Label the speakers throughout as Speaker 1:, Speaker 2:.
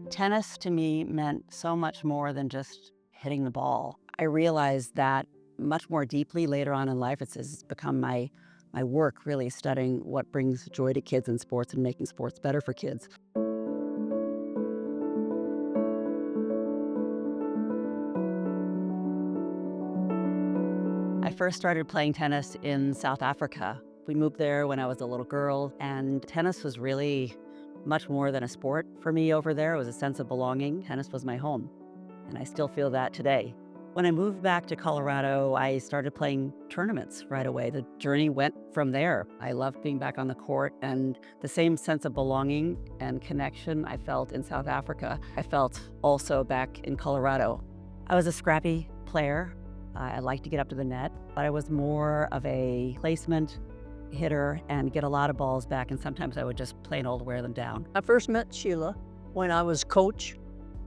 Speaker 1: Tennis to me meant so much more than just hitting the ball. I realized that much more deeply later on in life. It's become my work, really studying what brings joy to kids in sports and making sports better for kids. I first started playing tennis in South Africa. We moved there when I was a little girl, and tennis was really much more than a sport for me over there. It was a sense of belonging. Tennis was my home, and I still feel that today. When I moved back to Colorado, I started playing tournaments right away. The journey went from there. I loved being back on the court, and the same sense of belonging and connection I felt in South Africa, I felt also back in Colorado. I was a scrappy player. I liked to get up to the net, but I was more of a placement hitter and get a lot of balls back, and sometimes I would just plain old wear them down.
Speaker 2: I first met Sheila when I was coach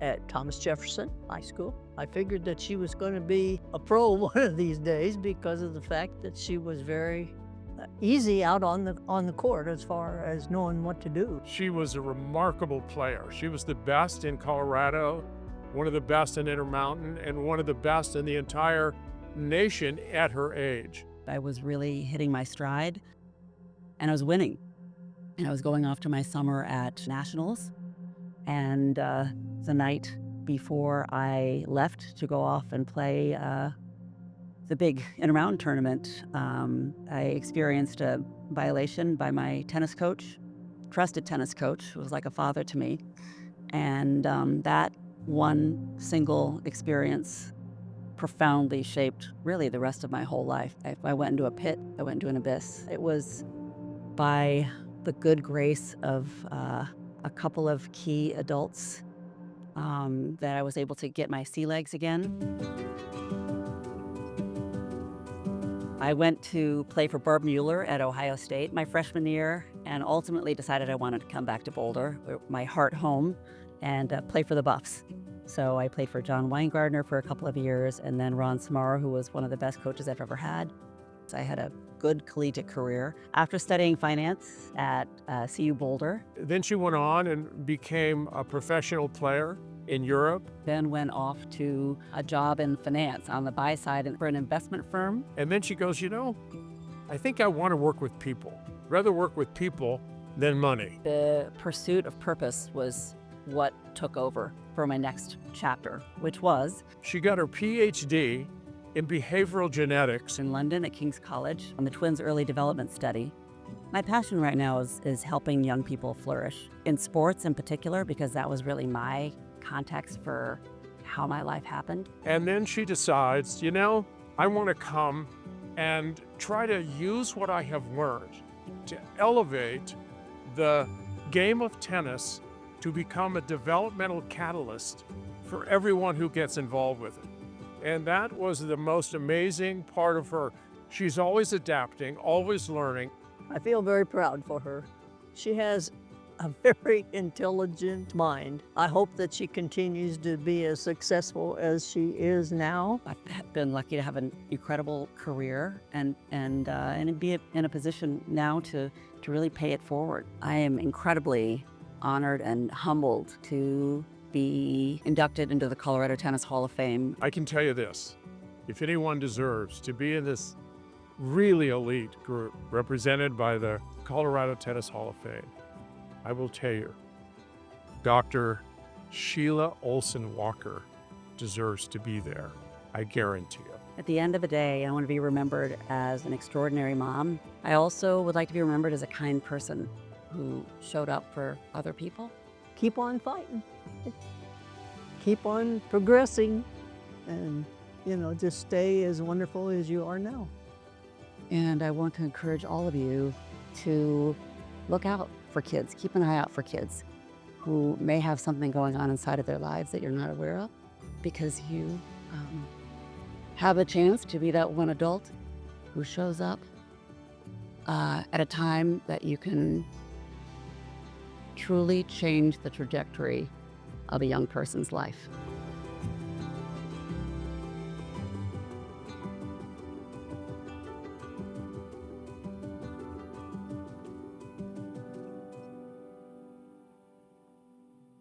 Speaker 2: at Thomas Jefferson High School. I figured that she was going to be a pro one of these days because of the fact that she was very easy out on the court as far as knowing what to do.
Speaker 3: She was a remarkable player. She was the best in Colorado, one of the best in Intermountain, and one of the best in the entire nation at her age.
Speaker 1: I was really hitting my stride, and I was winning. And I was going off to my summer at Nationals, and the night before I left to go off and play the big Intermountain tournament, I experienced a violation by my tennis coach, trusted tennis coach, who was like a father to me. And that one single experience profoundly shaped really the rest of my whole life. I went into a pit, I went into an abyss. It was by the good grace of a couple of key adults that I was able to get my sea legs again. I went to play for Barb Mueller at Ohio State my freshman year, and ultimately decided I wanted to come back to Boulder, my heart home, and play for the Buffs. So I played for John Weingartner for a couple of years, and then Ron Samara, who was one of the best coaches I've ever had. So I had a good collegiate career. After studying finance at CU Boulder.
Speaker 3: Then she went on and became a professional player in Europe.
Speaker 1: Then went off to a job in finance on the buy side for an investment firm.
Speaker 3: And then she goes, I think I want to work with people. Rather work with people than money.
Speaker 1: The pursuit of purpose was what took over for my next chapter, which was
Speaker 3: she got her PhD in behavioral genetics
Speaker 1: in London at King's College on the twins' early development study. My passion right now is helping young people flourish in sports in particular, because that was really my context for how my life happened.
Speaker 3: And then she decides, I want to come and try to use what I have learned to elevate the game of tennis to become a developmental catalyst for everyone who gets involved with it. And that was the most amazing part of her. She's always adapting, always learning.
Speaker 2: I feel very proud for her. She has a very intelligent mind. I hope that she continues to be as successful as she is now.
Speaker 1: I've been lucky to have an incredible career and be in a position now to really pay it forward. I am incredibly honored and humbled to be inducted into the Colorado Tennis Hall of Fame.
Speaker 3: I can tell you this, if anyone deserves to be in this really elite group represented by the Colorado Tennis Hall of Fame, I will tell you, Dr. Sheila Ohlsson Walker deserves to be there. I guarantee you.
Speaker 1: At the end of the day, I want to be remembered as an extraordinary mom. I also would like to be remembered as a kind person who showed up for other people.
Speaker 2: Keep on fighting. Keep on progressing, and just stay as wonderful as you are now.
Speaker 1: And I want to encourage all of you to look out for kids. Keep an eye out for kids who may have something going on inside of their lives that you're not aware of, because you have a chance to be that one adult who shows up at a time that you can truly change the trajectory of a young person's life.